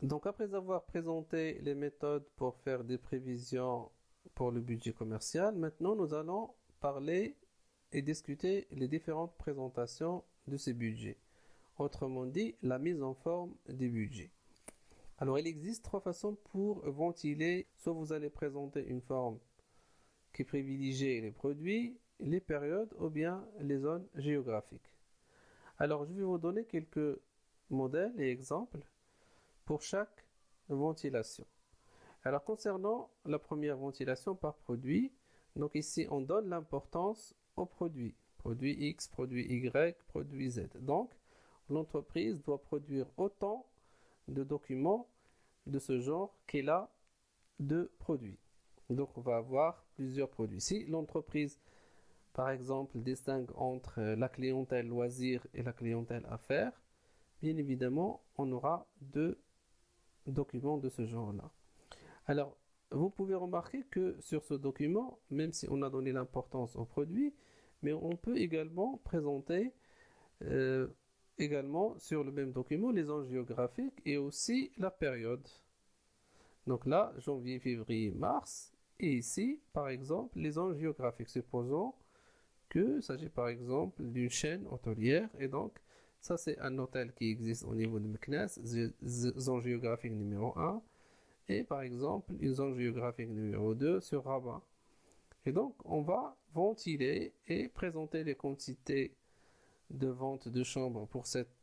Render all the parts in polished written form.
Donc après avoir présenté les méthodes pour faire des prévisions pour le budget commercial, maintenant nous allons parler et discuter les différentes présentations de ces budgets. Autrement dit, la mise en forme des budgets. Alors il existe trois façons pour ventiler. Soit vous allez présenter une forme qui privilégie les produits, les périodes ou bien les zones géographiques. Alors je vais vous donner quelques modèles et exemples pour chaque ventilation. Alors concernant la première ventilation par produit, donc ici on donne l'importance aux produits. Produit X, produit Y, produit Z. Donc l'entreprise doit produire autant de documents de ce genre qu'elle a de produits. Donc on va avoir plusieurs produits. Si l'entreprise, par exemple, distingue entre la clientèle loisir et la clientèle affaires, bien évidemment, on aura deux documents de ce genre-là. Alors, vous pouvez remarquer que sur ce document, même si on a donné l'importance au produit, mais on peut également présenter euh, également sur le même document les zones géographiques et aussi la période. Donc là, janvier, février, mars, et ici, par exemple, les zones géographiques. Supposons qu'il s'agit par exemple d'une chaîne hôtelière, et donc ça c'est un hôtel qui existe au niveau de Meknès, zone géographique numéro 1, et par exemple une zone géographique numéro 2 sur Rabat. Et donc on va ventiler et présenter les quantités de vente de chambres pour cette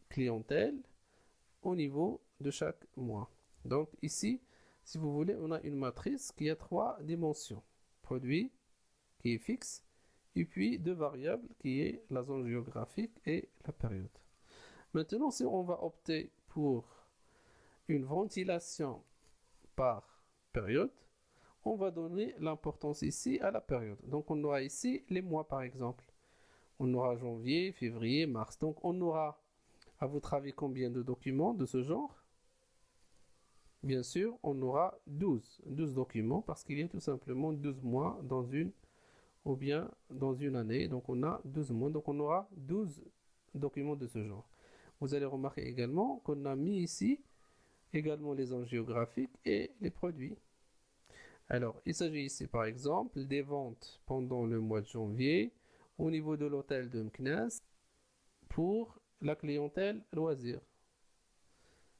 clientèle au niveau de chaque mois. Donc ici, si vous voulez, on a une matrice qui a trois dimensions. Produit qui est fixe, et puis deux variables qui est la zone géographique et la période. Maintenant, si on va opter pour une ventilation par période, on va donner l'importance ici à la période. Donc on aura ici les mois par exemple. On aura janvier, février, mars. Donc on aura, à votre avis, combien de documents de ce genre? Bien sûr, on aura 12 documents parce qu'il y a tout simplement 12 mois dans une ou bien dans une année. Donc on a 12 mois. Donc on aura 12 documents de ce genre. Vous allez remarquer également qu'on a mis ici également les zones géographiques et les produits. Alors, il s'agit ici par exemple des ventes pendant le mois de janvier au niveau de l'hôtel de Meknès pour la clientèle loisir,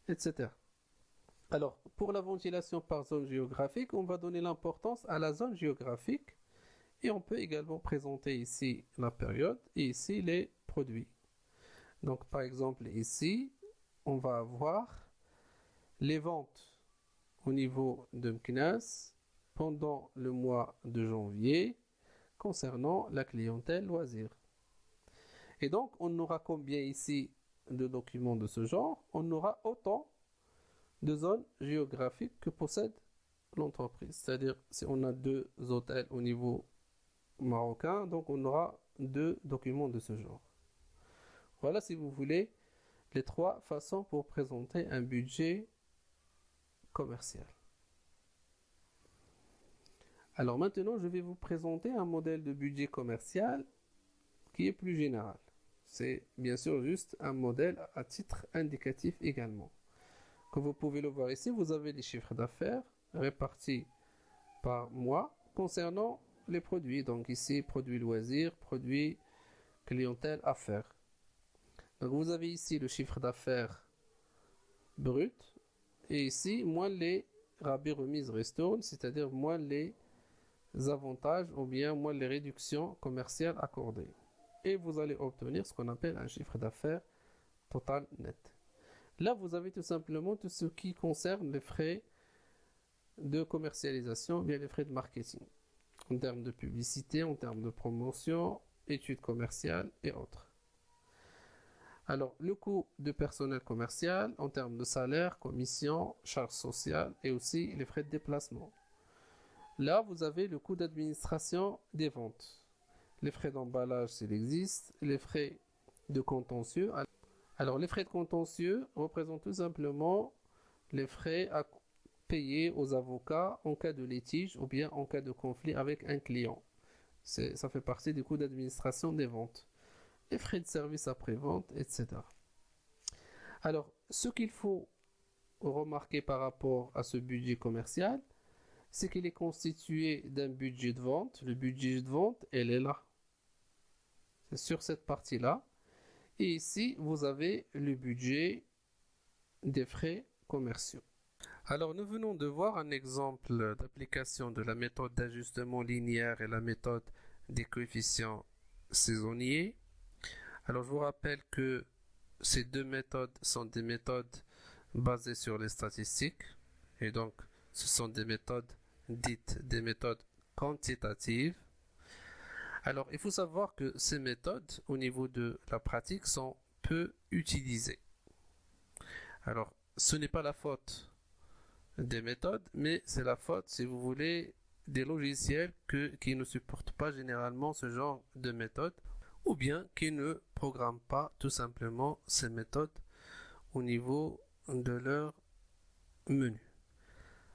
etc. Alors, pour la ventilation par zone géographique, on va donner l'importance à la zone géographique et on peut également présenter ici la période et ici les produits. Donc, par exemple, ici, on va avoir les ventes au niveau de Meknès pendant le mois de janvier concernant la clientèle loisir. Et donc, on aura combien ici de documents de ce genre? On aura autant de zones géographiques que possède l'entreprise. C'est-à-dire, si on a deux hôtels au niveau marocain, donc on aura deux documents de ce genre. Voilà, si vous voulez, les trois façons pour présenter un budget commercial. Alors maintenant, je vais vous présenter un modèle de budget commercial qui est plus général. C'est bien sûr juste un modèle à titre indicatif également. Comme vous pouvez le voir ici, vous avez les chiffres d'affaires répartis par mois concernant les produits. Donc ici, produits loisirs, produits clientèle, affaires. Donc vous avez ici le chiffre d'affaires brut et ici, moins les rabais, remises, ristournes, c'est-à-dire moins les avantages ou bien moins les réductions commerciales accordées. Et vous allez obtenir ce qu'on appelle un chiffre d'affaires total net. Là, vous avez tout simplement tout ce qui concerne les frais de commercialisation, bien les frais de marketing, en termes de publicité, en termes de promotion, études commerciales et autres. Alors, le coût de personnel commercial en termes de salaire, commission, charges sociales et aussi les frais de déplacement. Là, vous avez le coût d'administration des ventes, les frais d'emballage s'il existe, les frais de contentieux. Alors, les frais de contentieux représentent tout simplement les frais à payer aux avocats en cas de litige ou bien en cas de conflit avec un client. Ça fait partie du coût d'administration des ventes. Les frais de service après-vente, etc. Alors, ce qu'il faut remarquer par rapport à ce budget commercial, c'est qu'il est constitué d'un budget de vente. Le budget de vente, elle est là. C'est sur cette partie-là. Et ici, vous avez le budget des frais commerciaux. Alors, nous venons de voir un exemple d'application de la méthode d'ajustement linéaire et la méthode des coefficients saisonniers. Alors, je vous rappelle que ces deux méthodes sont des méthodes basées sur les statistiques. Et donc, ce sont des méthodes dites des méthodes quantitatives. Alors, il faut savoir que ces méthodes, au niveau de la pratique, sont peu utilisées. Alors, ce n'est pas la faute des méthodes, mais c'est la faute, si vous voulez, des logiciels qui ne supportent pas généralement ce genre de méthode, ou bien qui ne programment pas tout simplement ces méthodes au niveau de leur menu.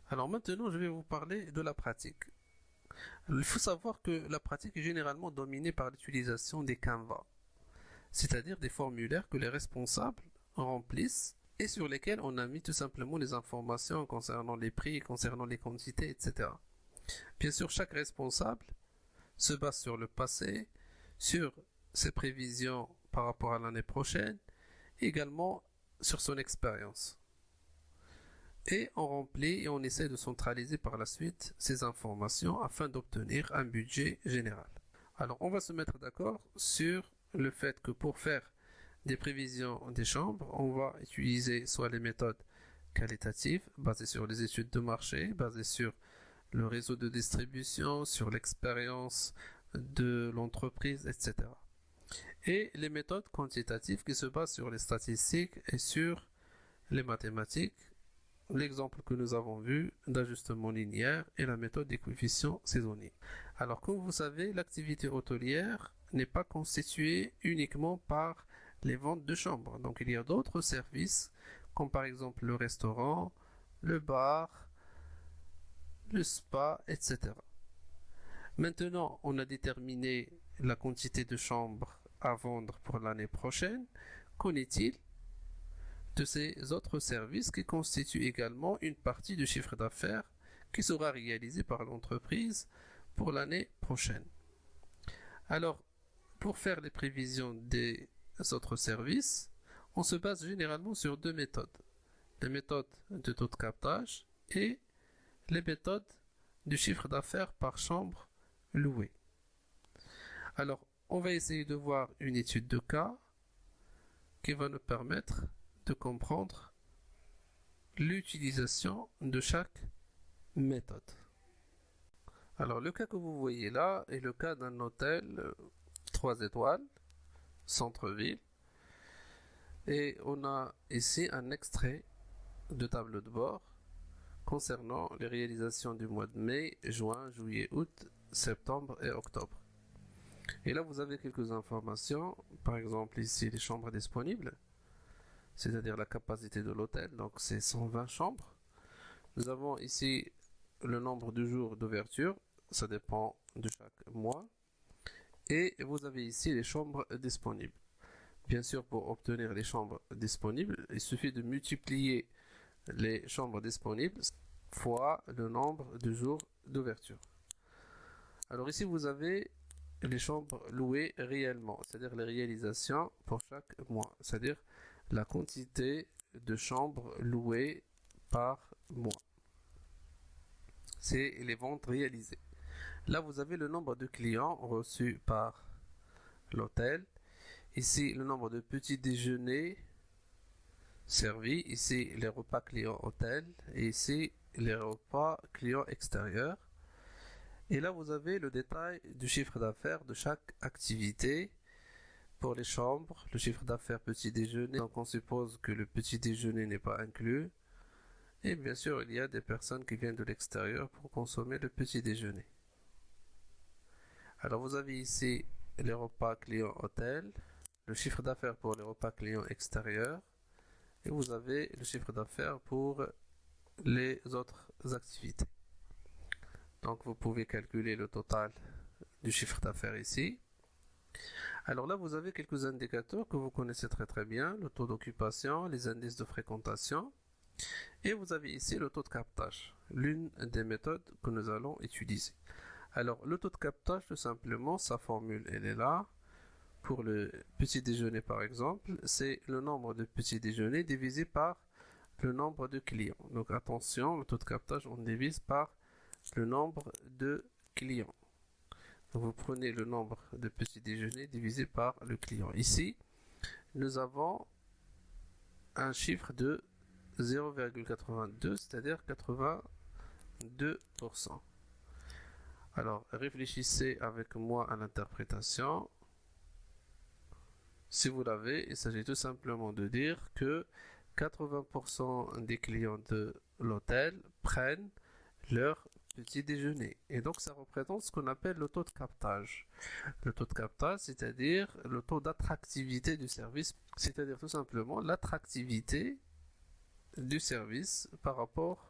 Alors maintenant, je vais vous parler de la pratique. Il faut savoir que la pratique est généralement dominée par l'utilisation des Canva, c'est-à-dire des formulaires que les responsables remplissent et sur lesquels on a mis tout simplement les informations concernant les prix, concernant les quantités, etc. Bien sûr, chaque responsable se base sur le passé, sur ses prévisions par rapport à l'année prochaine, et également sur son expérience. Et on remplit et on essaie de centraliser par la suite ces informations afin d'obtenir un budget général. Alors, on va se mettre d'accord sur le fait que pour faire des prévisions des chambres, on va utiliser soit les méthodes qualitatives basées sur les études de marché, basées sur le réseau de distribution, sur l'expérience de l'entreprise, etc. Et les méthodes quantitatives qui se basent sur les statistiques et sur les mathématiques, l'exemple que nous avons vu d'ajustement linéaire et la méthode des coefficients saisonniers. Alors, comme vous savez, l'activité hôtelière n'est pas constituée uniquement par les ventes de chambres. Donc, il y a d'autres services, comme par exemple le restaurant, le bar, le spa, etc. Maintenant, on a déterminé la quantité de chambres à vendre pour l'année prochaine. Qu'en est-il de ces autres services qui constituent également une partie du chiffre d'affaires qui sera réalisé par l'entreprise pour l'année prochaine? Alors, pour faire les prévisions des autres services, on se base généralement sur deux méthodes. Les méthodes de taux de captage et les méthodes du chiffre d'affaires par chambre louée. Alors, on va essayer de voir une étude de cas qui va nous permettre de comprendre l'utilisation de chaque méthode. Alors, le cas que vous voyez là est le cas d'un hôtel 3 étoiles, centre-ville, et on a ici un extrait de tableau de bord concernant les réalisations du mois de mai, juin, juillet, août, septembre et octobre. Et là, vous avez quelques informations, par exemple ici les chambres disponibles, c'est-à-dire la capacité de l'hôtel, donc c'est 120 chambres. Nous avons ici le nombre de jours d'ouverture, ça dépend de chaque mois. Et vous avez ici les chambres disponibles. Bien sûr, pour obtenir les chambres disponibles, il suffit de multiplier les chambres disponibles fois le nombre de jours d'ouverture. Alors ici, vous avez les chambres louées réellement, c'est-à-dire les réalisations pour chaque mois, c'est-à-dire la quantité de chambres louées par mois. C'est les ventes réalisées. Là, vous avez le nombre de clients reçus par l'hôtel. Ici, le nombre de petits déjeuners servis. Ici, les repas clients hôtel. Et ici, les repas clients extérieurs. Et là, vous avez le détail du chiffre d'affaires de chaque activité. Pour les chambres, le chiffre d'affaires petit déjeuner. Donc, on suppose que le petit déjeuner n'est pas inclus. Et bien sûr, il y a des personnes qui viennent de l'extérieur pour consommer le petit déjeuner. Alors, vous avez ici les repas clients hôtel, le chiffre d'affaires pour les repas clients extérieurs, et vous avez le chiffre d'affaires pour les autres activités. Donc, vous pouvez calculer le total du chiffre d'affaires ici. Alors là, vous avez quelques indicateurs que vous connaissez très bien, le taux d'occupation, les indices de fréquentation. Et vous avez ici le taux de captage, l'une des méthodes que nous allons utiliser. Alors, le taux de captage, tout simplement, sa formule, elle est là. Pour le petit déjeuner, par exemple, c'est le nombre de petits déjeuners divisé par le nombre de clients. Donc, attention, le taux de captage, on divise par le nombre de clients. Donc, vous prenez le nombre de petits déjeuners divisé par le client. Ici, nous avons un chiffre de 0,82, c'est-à-dire 82%. Alors, réfléchissez avec moi à l'interprétation. Si vous l'avez, il s'agit tout simplement de dire que 80% des clients de l'hôtel prennent leur petit déjeuner. Et donc, ça représente ce qu'on appelle le taux de captage. Le taux de captage, c'est-à-dire le taux d'attractivité du service, c'est-à-dire tout simplement l'attractivité du service par rapport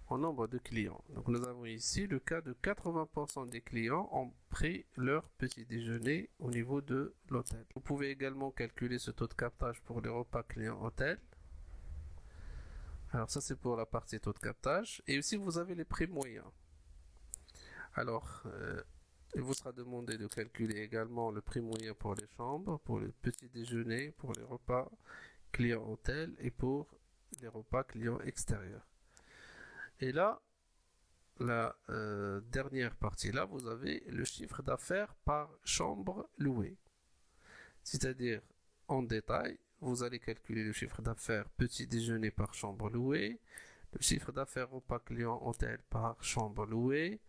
au nombre de clients. Donc nous avons ici le cas de 80% des clients ont pris leur petit déjeuner au niveau de l'hôtel. Vous pouvez également calculer ce taux de captage pour les repas clients hôtel. Alors ça c'est pour la partie taux de captage. Et aussi vous avez les prix moyens. Alors il vous sera demandé de calculer également le prix moyen pour les chambres, pour le petit déjeuner, pour les repas clients hôtel et pour les repas clients extérieurs. Et là, la dernière partie là, vous avez le chiffre d'affaires par chambre louée. C'est-à-dire, en détail, vous allez calculer le chiffre d'affaires petit déjeuner par chambre louée, le chiffre d'affaires repas client hôtel par chambre louée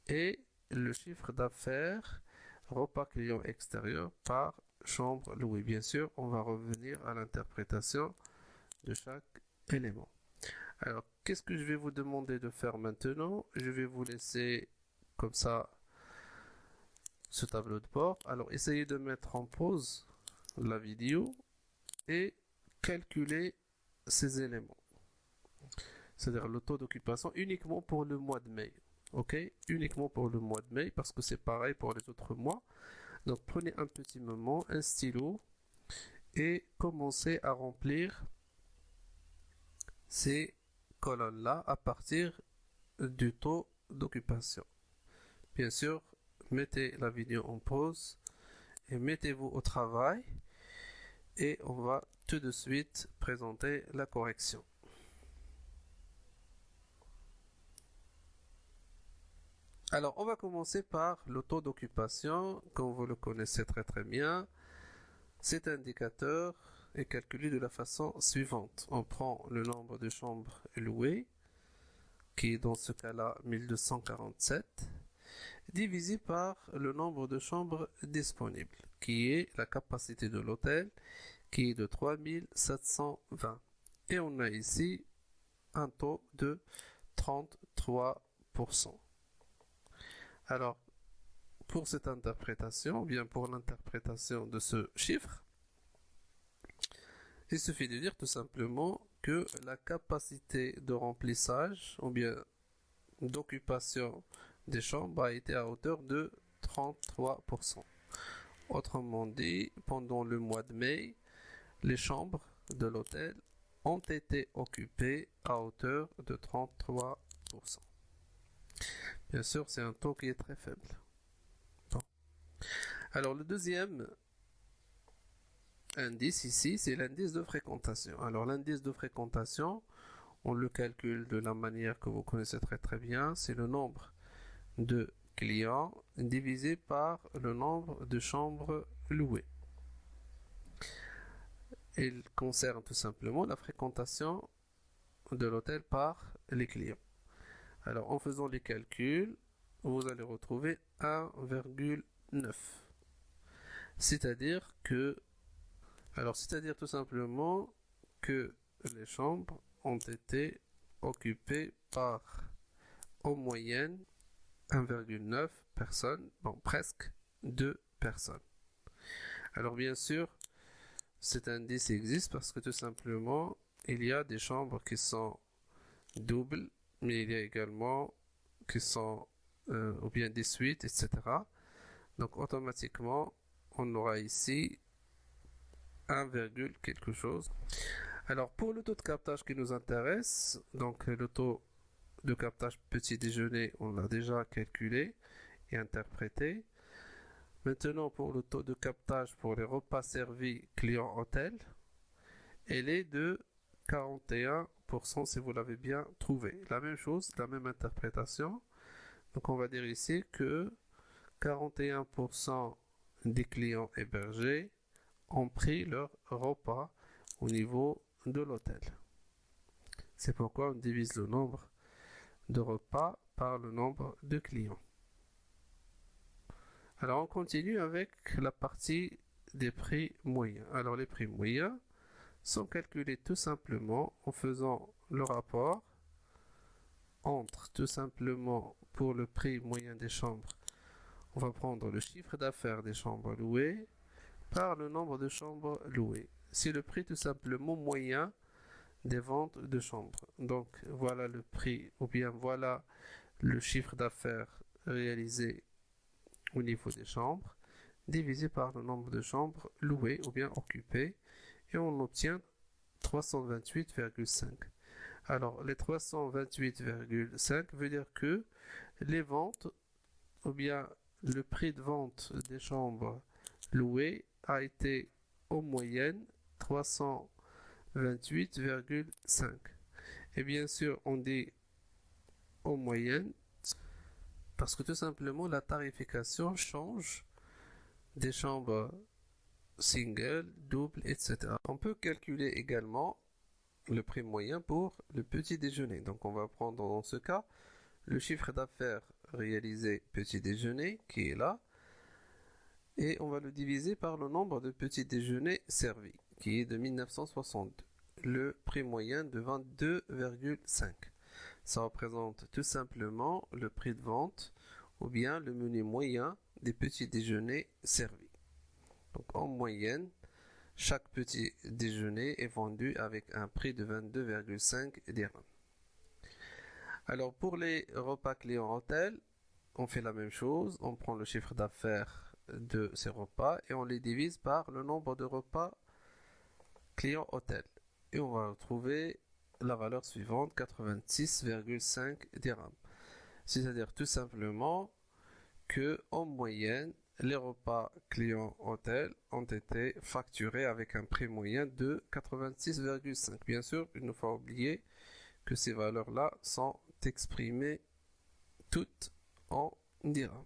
et le chiffre d'affaires repas client extérieur par chambre louée. Bien sûr, on va revenir à l'interprétation de chaque élément. Alors, qu'est-ce que je vais vous demander de faire maintenant? Je vais vous laisser comme ça ce tableau de bord. Alors, essayez de mettre en pause la vidéo et calculer ces éléments. C'est-à-dire le taux d'occupation uniquement pour le mois de mai. Ok? Uniquement pour le mois de mai parce que c'est pareil pour les autres mois. Donc, prenez un petit moment, un stylo et commencez à remplir ces colonne-là à partir du taux d'occupation. Bien sûr, mettez la vidéo en pause et mettez-vous au travail et on va tout de suite présenter la correction. Alors, on va commencer par le taux d'occupation, comme vous le connaissez très bien. Cet indicateur est calculé de la façon suivante. On prend le nombre de chambres louées, qui est dans ce cas-là 1247, divisé par le nombre de chambres disponibles, qui est la capacité de l'hôtel, qui est de 3720. Et on a ici un taux de 33%. Alors, pour cette interprétation, ou bien pour l'interprétation de ce chiffre, il suffit de dire tout simplement que la capacité de remplissage, ou bien d'occupation des chambres a été à hauteur de 33%. Autrement dit, pendant le mois de mai, les chambres de l'hôtel ont été occupées à hauteur de 33%. Bien sûr, c'est un taux qui est très faible. Bon. Alors, le deuxième indice ici, c'est l'indice de fréquentation. Alors, l'indice de fréquentation, on le calcule de la manière que vous connaissez très bien, c'est le nombre de clients divisé par le nombre de chambres louées. Il concerne tout simplement la fréquentation de l'hôtel par les clients. Alors en faisant les calculs, vous allez retrouver 1,9. C'est-à-dire tout simplement que les chambres ont été occupées par en moyenne 1,9 personnes, bon presque 2 personnes. Alors bien sûr, cet indice existe parce que tout simplement, il y a des chambres qui sont doubles, mais il y a également qui sont ou bien des suites, etc. Donc automatiquement, on aura ici 1, quelque chose. Alors, pour le taux de captage qui nous intéresse, donc le taux de captage petit déjeuner, on l'a déjà calculé et interprété. Maintenant, pour le taux de captage pour les repas servis client hôtel, elle est de 41% si vous l'avez bien trouvé. La même chose, la même interprétation. Donc, on va dire ici que 41% des clients hébergés ont pris leur repas au niveau de l'hôtel. C'est pourquoi on divise le nombre de repas par le nombre de clients. Alors on continue avec la partie des prix moyens. Alors les prix moyens sont calculés tout simplement en faisant le rapport entre tout simplement pour le prix moyen des chambres, on va prendre le chiffre d'affaires des chambres louées par le nombre de chambres louées. C'est le prix tout simplement moyen des ventes de chambres. Donc voilà le prix ou bien voilà le chiffre d'affaires réalisé au niveau des chambres divisé par le nombre de chambres louées ou bien occupées et on obtient 328,5. Alors les 328,5 veut dire que les ventes ou bien le prix de vente des chambres louées a été en moyenne 328,5. Et bien sûr, on dit en moyenne parce que tout simplement la tarification change des chambres single, double, etc. On peut calculer également le prix moyen pour le petit déjeuner. Donc on va prendre dans ce cas le chiffre d'affaires réalisé petit déjeuner qui est là et on va le diviser par le nombre de petits déjeuners servis qui est de 1962. Le prix moyen de 22,5. Ça représente tout simplement le prix de vente ou bien le menu moyen des petits déjeuners servis. Donc en moyenne, chaque petit déjeuner est vendu avec un prix de 22,5 dirhams. Alors pour les repas clients hôtel, on fait la même chose, on prend le chiffre d'affaires de ces repas et on les divise par le nombre de repas clients hôtel. Et on va retrouver la valeur suivante, 86,5 dirhams. C'est-à-dire tout simplement que en moyenne, les repas clients hôtel ont été facturés avec un prix moyen de 86,5. Bien sûr, il ne faut pas oublier que ces valeurs-là sont exprimées toutes en dirhams.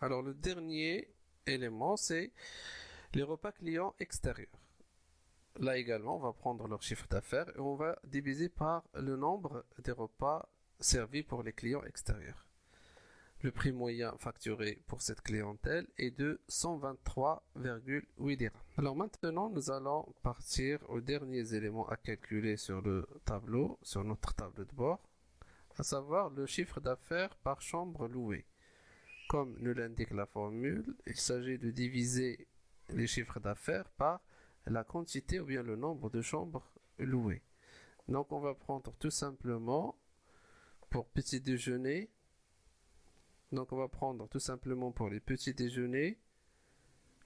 Alors le dernier élément, c'est les repas clients extérieurs. Là également, on va prendre leur chiffre d'affaires et on va diviser par le nombre des repas servis pour les clients extérieurs. Le prix moyen facturé pour cette clientèle est de 123,8 dirhams. Alors maintenant, nous allons partir aux derniers éléments à calculer sur le tableau, sur notre tableau de bord, à savoir le chiffre d'affaires par chambre louée. Comme nous l'indique la formule, il s'agit de diviser les chiffres d'affaires par la quantité ou bien le nombre de chambres louées. Donc on va prendre tout simplement pour petit déjeuner. Donc on va prendre tout simplement pour les petits déjeuners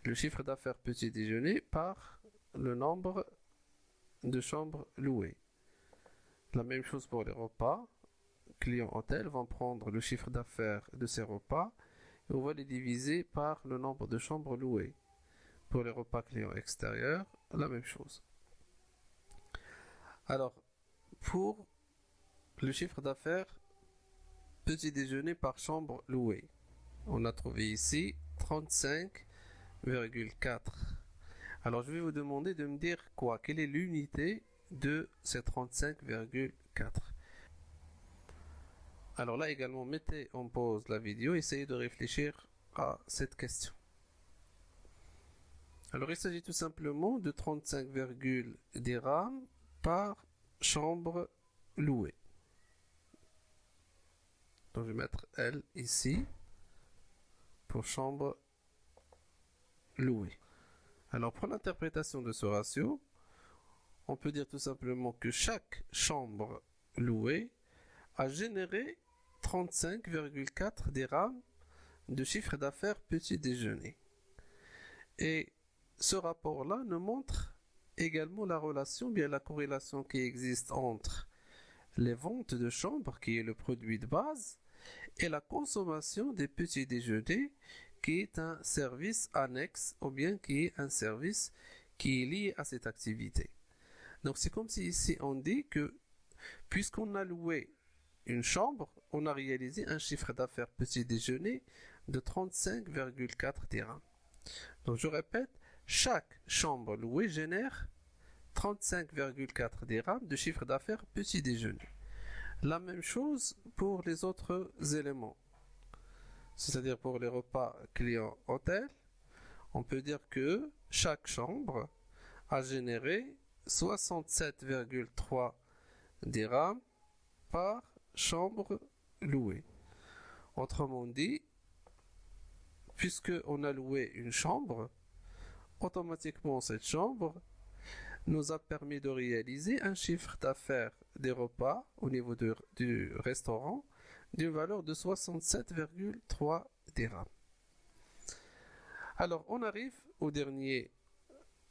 le chiffre d'affaires petit déjeuner par le nombre de chambres louées. La même chose pour les repas. Clients hôtel vont prendre le chiffre d'affaires de ces repas et on va les diviser par le nombre de chambres louées. Pour les repas clients extérieurs, la même chose. Alors, pour le chiffre d'affaires petit déjeuner par chambre louée, on a trouvé ici 35,4. Alors, je vais vous demander de me dire quoi? Quelle est l'unité de ces 35,4? Alors là également, mettez en pause la vidéo, essayez de réfléchir à cette question. Alors il s'agit tout simplement de 35, dirhams par chambre louée. Donc je vais mettre L ici pour chambre louée. Alors pour l'interprétation de ce ratio, on peut dire tout simplement que chaque chambre louée a généré 35,4 dirhams de chiffre d'affaires petit déjeuner. Et ce rapport-là nous montre également la relation, bien la corrélation qui existe entre les ventes de chambres, qui est le produit de base, et la consommation des petits déjeuners, qui est un service annexe ou bien qui est un service qui est lié à cette activité. Donc c'est comme si ici on dit que puisqu'on a loué une chambre, on a réalisé un chiffre d'affaires petit déjeuner de 35,4 dirhams. Donc je répète, chaque chambre louée génère 35,4 dirhams de chiffre d'affaires petit déjeuner. La même chose pour les autres éléments, c'est-à-dire pour les repas client-hôtel, on peut dire que chaque chambre a généré 67,3 dirhams par chambre louée. Autrement dit, puisque on a loué une chambre, automatiquement cette chambre nous a permis de réaliser un chiffre d'affaires des repas au niveau du restaurant d'une valeur de 67,3 dirhams. Alors on arrive au dernier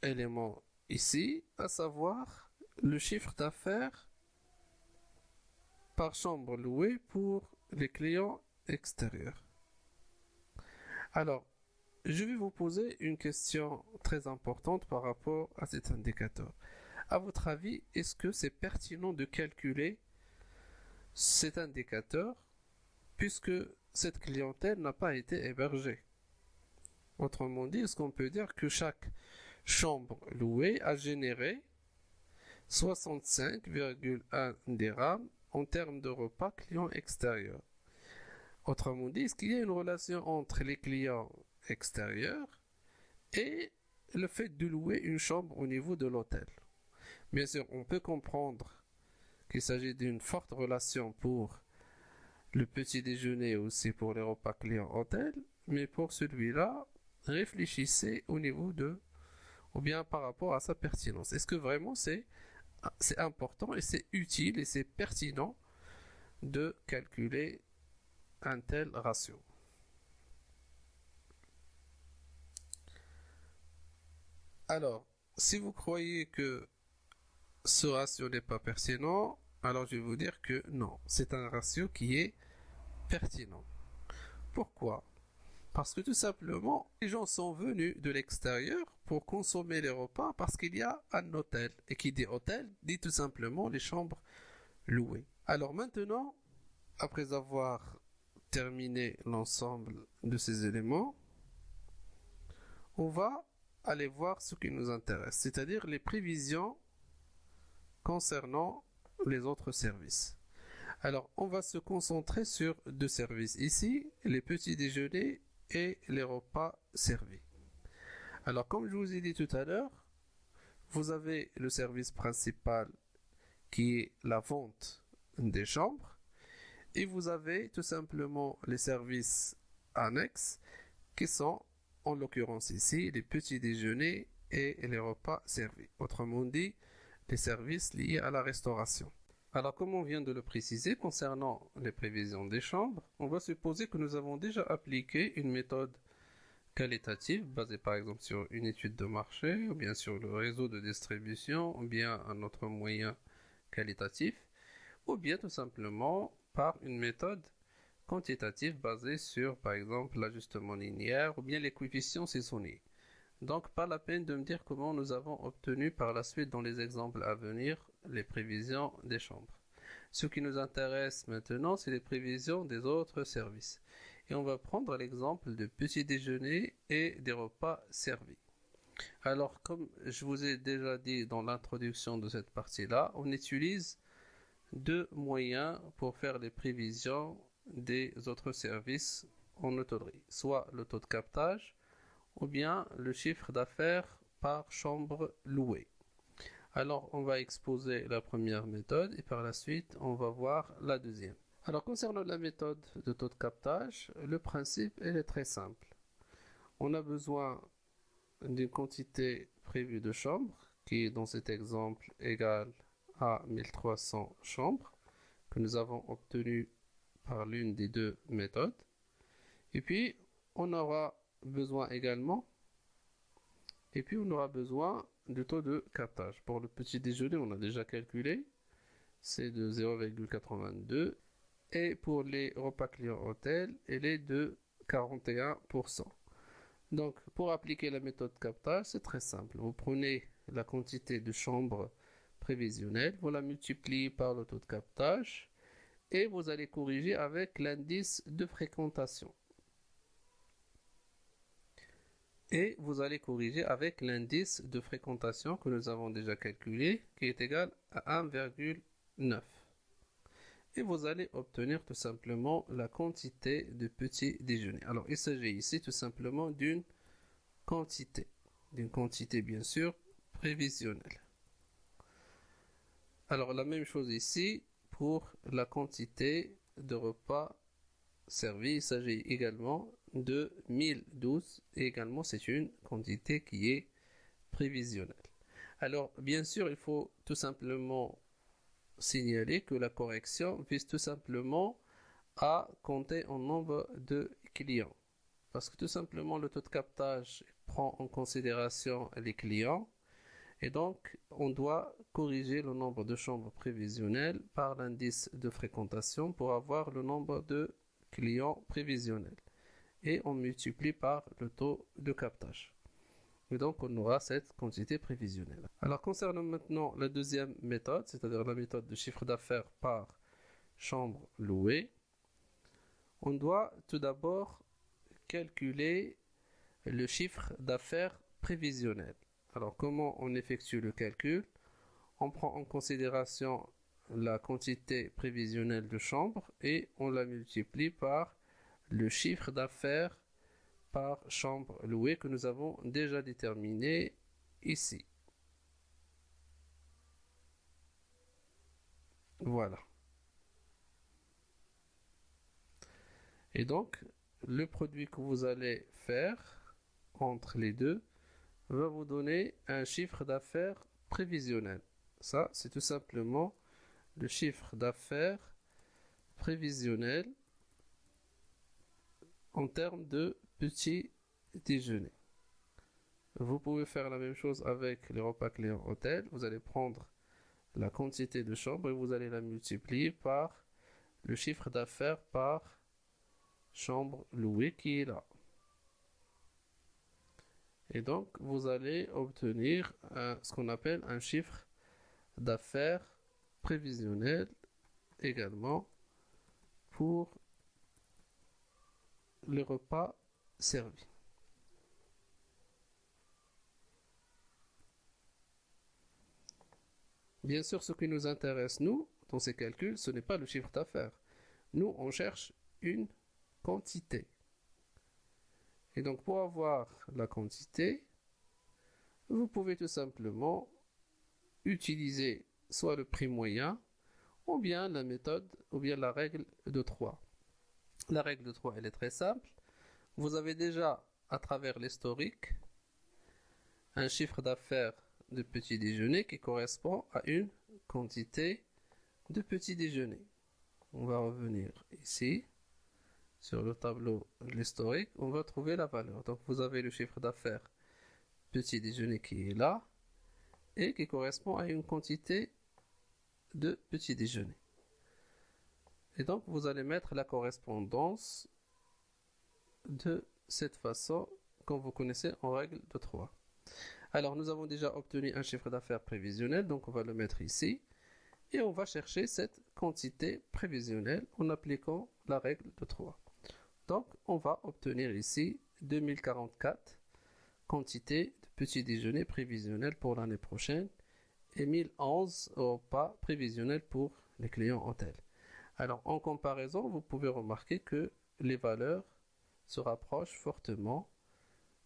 élément ici, à savoir le chiffre d'affaires par chambre louée pour les clients extérieurs. Alors, je vais vous poser une question très importante par rapport à cet indicateur. À votre avis, est-ce que c'est pertinent de calculer cet indicateur puisque cette clientèle n'a pas été hébergée? Autrement dit, est-ce qu'on peut dire que chaque chambre louée a généré 65,1 dirhams en termes de repas clients extérieurs? Autrement dit, est-ce qu'il y a une relation entre les clients extérieurs et le fait de louer une chambre au niveau de l'hôtel? Bien sûr, on peut comprendre qu'il s'agit d'une forte relation pour le petit déjeuner et aussi pour les repas clients hôtel, mais pour celui-là, réfléchissez au niveau de, ou bien par rapport à sa pertinence. Est-ce que vraiment c'est important et c'est utile et c'est pertinent de calculer un tel ratio? Alors, si vous croyez que ce ratio n'est pas pertinent, alors je vais vous dire que non, c'est un ratio qui est pertinent. Pourquoi? Parce que tout simplement, les gens sont venus de l'extérieur pour consommer les repas parce qu'il y a un hôtel. Et qui dit hôtel, dit tout simplement les chambres louées. Alors maintenant, après avoir terminé l'ensemble de ces éléments, on va aller voir ce qui nous intéresse, c'est-à-dire les prévisions concernant les autres services. Alors, on va se concentrer sur deux services ici, les petits déjeuners et les repas servis. Alors, comme je vous ai dit tout à l'heure, vous avez le service principal qui est la vente des chambres et vous avez tout simplement les services annexes qui sont en l'occurrence ici les petits déjeuners et les repas servis. Autrement dit, les services liés à la restauration. Alors, comme on vient de le préciser, concernant les prévisions des chambres, on va supposer que nous avons déjà appliqué une méthode qualitative basée par exemple sur une étude de marché, ou bien sur le réseau de distribution, ou bien un autre moyen qualitatif, ou bien tout simplement par une méthode quantitative basée sur par exemple l'ajustement linéaire, ou bien les coefficients saisonniers. Donc, pas la peine de me dire comment nous avons obtenu par la suite dans les exemples à venir les prévisions des chambres. Ce qui nous intéresse maintenant, c'est les prévisions des autres services. Et on va prendre l'exemple de petits déjeuners et des repas servis. Alors, comme je vous ai déjà dit dans l'introduction de cette partie-là, on utilise deux moyens pour faire les prévisions des autres services en hôtellerie, soit le taux de captage, ou bien le chiffre d'affaires par chambre louée. Alors, on va exposer la première méthode et par la suite, on va voir la deuxième. Alors, concernant la méthode de taux de captage, le principe est très simple. On a besoin d'une quantité prévue de chambres qui est dans cet exemple égale à 1300 chambres que nous avons obtenues par l'une des deux méthodes. Et puis, on aura besoin également Et puis on aura besoin du taux de captage. Pour le petit déjeuner, on a déjà calculé, c'est de 0,82. Et pour les repas clients hôtel, elle est de 41%. Donc, pour appliquer la méthode captage, c'est très simple. Vous prenez la quantité de chambres prévisionnelles, vous la multipliez par le taux de captage et vous allez corriger avec l'indice de fréquentation. Et vous allez corriger avec l'indice de fréquentation que nous avons déjà calculé, qui est égal à 1,9. Et vous allez obtenir tout simplement la quantité de petit déjeuner. Alors, il s'agit ici tout simplement d'une quantité bien sûr prévisionnelle. Alors, la même chose ici pour la quantité de repas servis. Il s'agit également de 1012 et également c'est une quantité qui est prévisionnelle. Alors, bien sûr, il faut tout simplement signaler que la correction vise tout simplement à compter en nombre de clients. Parce que tout simplement, le taux de captage prend en considération les clients. Et donc, on doit corriger le nombre de chambres prévisionnelles par l'indice de fréquentation pour avoir le nombre de clients prévisionnels. Et on multiplie par le taux de captage. Et donc, on aura cette quantité prévisionnelle. Alors, concernant maintenant la deuxième méthode, c'est-à-dire la méthode de chiffre d'affaires par chambre louée, on doit tout d'abord calculer le chiffre d'affaires prévisionnel. Alors, comment on effectue le calcul? On prend en considération la quantité prévisionnelle de chambres et on la multiplie par le chiffre d'affaires par chambre louée que nous avons déjà déterminé ici. Voilà. Et donc, le produit que vous allez faire entre les deux va vous donner un chiffre d'affaires prévisionnel. Ça, c'est tout simplement le chiffre d'affaires prévisionnel en termes de petit déjeuner. Vous pouvez faire la même chose avec les repas clients hôtel. Vous allez prendre la quantité de chambres et vous allez la multiplier par le chiffre d'affaires par chambre louée qui est là. Et donc, vous allez obtenir ce qu'on appelle un chiffre d'affaires prévisionnel également pour les repas servis. Bien sûr, ce qui nous intéresse, nous, dans ces calculs, ce n'est pas le chiffre d'affaires. Nous, on cherche une quantité. Et donc, pour avoir la quantité, vous pouvez tout simplement utiliser soit le prix moyen, ou bien la méthode, ou bien la règle de 3. La règle de 3, elle est très simple. Vous avez déjà, à travers l'historique, un chiffre d'affaires de petit déjeuner qui correspond à une quantité de petit déjeuner. On va revenir ici, sur le tableau de l'historique, on va trouver la valeur. Donc vous avez le chiffre d'affaires petit déjeuner qui est là, et qui correspond à une quantité de petit déjeuner. Et donc vous allez mettre la correspondance de cette façon, comme vous connaissez en règle de 3. Alors nous avons déjà obtenu un chiffre d'affaires prévisionnel, donc on va le mettre ici. Et on va chercher cette quantité prévisionnelle en appliquant la règle de 3. Donc on va obtenir ici 2044 quantité de petit déjeuner prévisionnel pour l'année prochaine et 1011 repas prévisionnels pour les clients hôtels. Alors en comparaison, vous pouvez remarquer que les valeurs se rapprochent fortement.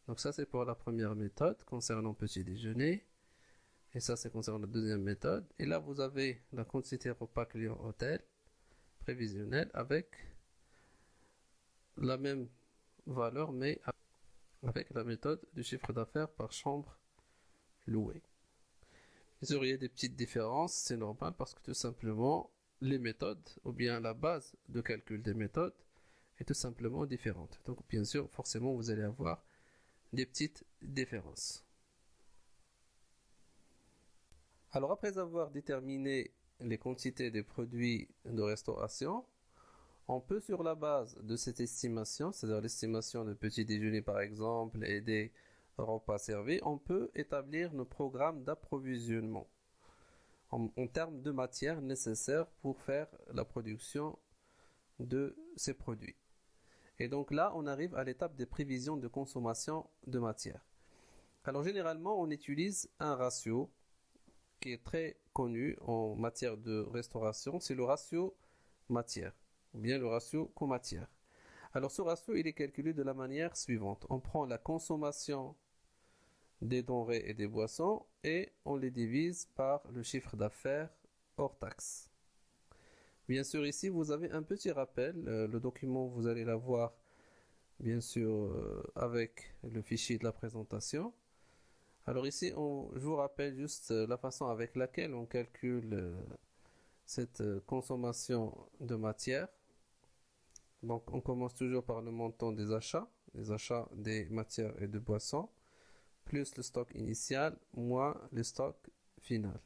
Donc ça c'est pour la première méthode concernant petit déjeuner. Et ça c'est concernant la deuxième méthode. Et là vous avez la quantité repas client hôtel prévisionnel avec la même valeur mais avec la méthode du chiffre d'affaires par chambre louée. Vous auriez des petites différences, c'est normal parce que tout simplement les méthodes ou bien la base de calcul des méthodes est tout simplement différente. Donc bien sûr, forcément, vous allez avoir des petites différences. Alors après avoir déterminé les quantités des produits de restauration, on peut sur la base de cette estimation, c'est-à-dire l'estimation de petit déjeuner par exemple et des repas servis, on peut établir nos programmes d'approvisionnement en termes de matières nécessaires pour faire la production de ces produits. Et donc là, on arrive à l'étape des prévisions de consommation de matière. Alors généralement, on utilise un ratio qui est très connu en matière de restauration, c'est le ratio matière, ou bien le ratio coût-matière. Alors ce ratio, il est calculé de la manière suivante. On prend la consommation des denrées et des boissons et on les divise par le chiffre d'affaires hors taxe. Bien sûr, ici, vous avez un petit rappel. Le document, vous allez l'avoir, bien sûr, avec le fichier de la présentation. Alors ici, je vous rappelle juste la façon avec laquelle on calcule cette consommation de matière. Donc, on commence toujours par le montant des achats des matières et de boissons, plus le stock initial, moins le stock final,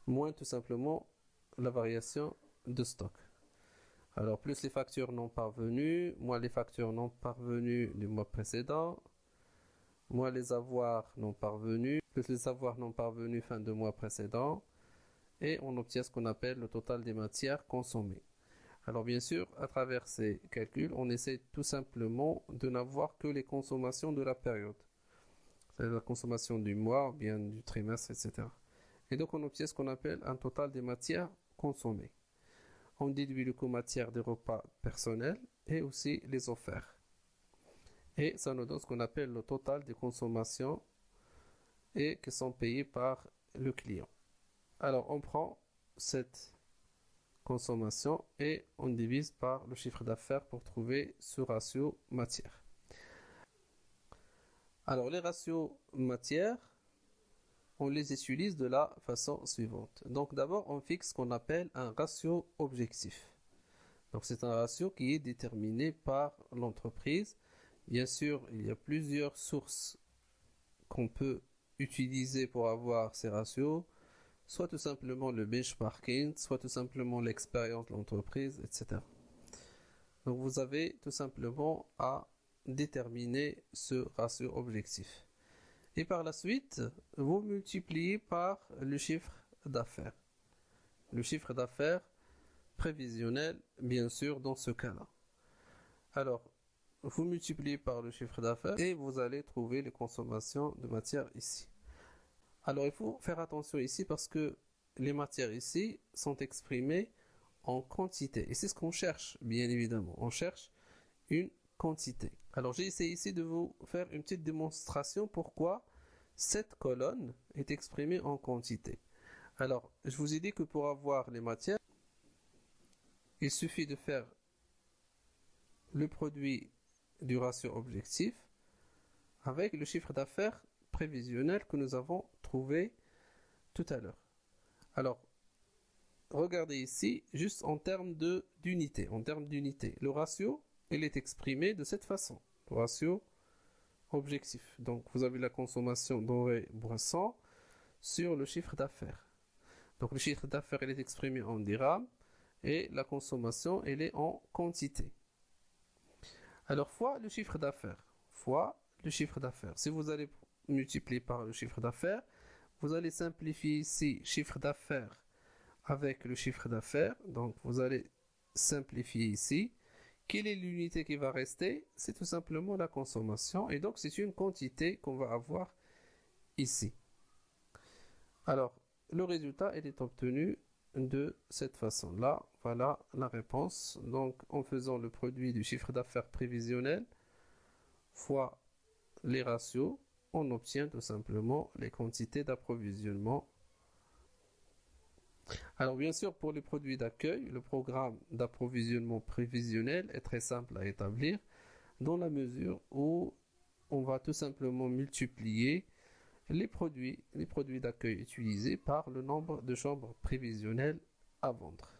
moins tout simplement la variation de stock. Alors, plus les factures non parvenues, moins les factures non parvenues du mois précédent, moins les avoirs non parvenus, plus les avoirs non parvenus fin de mois précédent, et on obtient ce qu'on appelle le total des matières consommées. Alors bien sûr, à travers ces calculs, on essaie tout simplement de n'avoir que les consommations de la période. C'est-à-dire la consommation du mois, ou bien du trimestre, etc. Et donc on obtient ce qu'on appelle un total des matières consommées. On déduit le coût matière des repas personnels et aussi les offerts. Et ça nous donne ce qu'on appelle le total des consommations et qui sont payées par le client. Alors on prend cette consommation et on divise par le chiffre d'affaires pour trouver ce ratio matière. Alors les ratios matière, on les utilise de la façon suivante. Donc d'abord on fixe ce qu'on appelle un ratio objectif. Donc c'est un ratio qui est déterminé par l'entreprise. Bien sûr, il y a plusieurs sources qu'on peut utiliser pour avoir ces ratios, soit tout simplement le benchmarking, soit tout simplement l'expérience de l'entreprise, etc. Donc vous avez tout simplement à déterminer ce ratio objectif. Et par la suite, vous multipliez par le chiffre d'affaires. Le chiffre d'affaires prévisionnel, bien sûr, dans ce cas-là. Alors, vous multipliez par le chiffre d'affaires et vous allez trouver les consommations de matière ici. Alors, il faut faire attention ici parce que les matières ici sont exprimées en quantité. Et c'est ce qu'on cherche, bien évidemment. On cherche une quantité. Alors, j'ai essayé ici de vous faire une petite démonstration pourquoi cette colonne est exprimée en quantité. Alors, je vous ai dit que pour avoir les matières, il suffit de faire le produit du ratio objectif avec le chiffre d'affaires prévisionnel que nous avons trouvé tout à l'heure. Alors, regardez ici, juste en termes d'unité. En termes d'unité, le ratio, il est exprimé de cette façon. Le ratio objectif. Donc, vous avez la consommation denrées boissons sur le chiffre d'affaires. Donc, le chiffre d'affaires, il est exprimé en dirhams et la consommation, elle est en quantité. Alors, fois le chiffre d'affaires. Fois le chiffre d'affaires. Si vous allez multiplier par le chiffre d'affaires, vous allez simplifier ici chiffre d'affaires avec le chiffre d'affaires. Donc, vous allez simplifier ici. Quelle est l'unité qui va rester? C'est tout simplement la consommation. Et donc, c'est une quantité qu'on va avoir ici. Alors, le résultat il est obtenu de cette façon-là. Voilà la réponse. Donc, en faisant le produit du chiffre d'affaires prévisionnel fois les ratios, on obtient tout simplement les quantités d'approvisionnement. Alors bien sûr, pour les produits d'accueil, le programme d'approvisionnement prévisionnel est très simple à établir dans la mesure où on va tout simplement multiplier les produits d'accueil utilisés par le nombre de chambres prévisionnelles à vendre.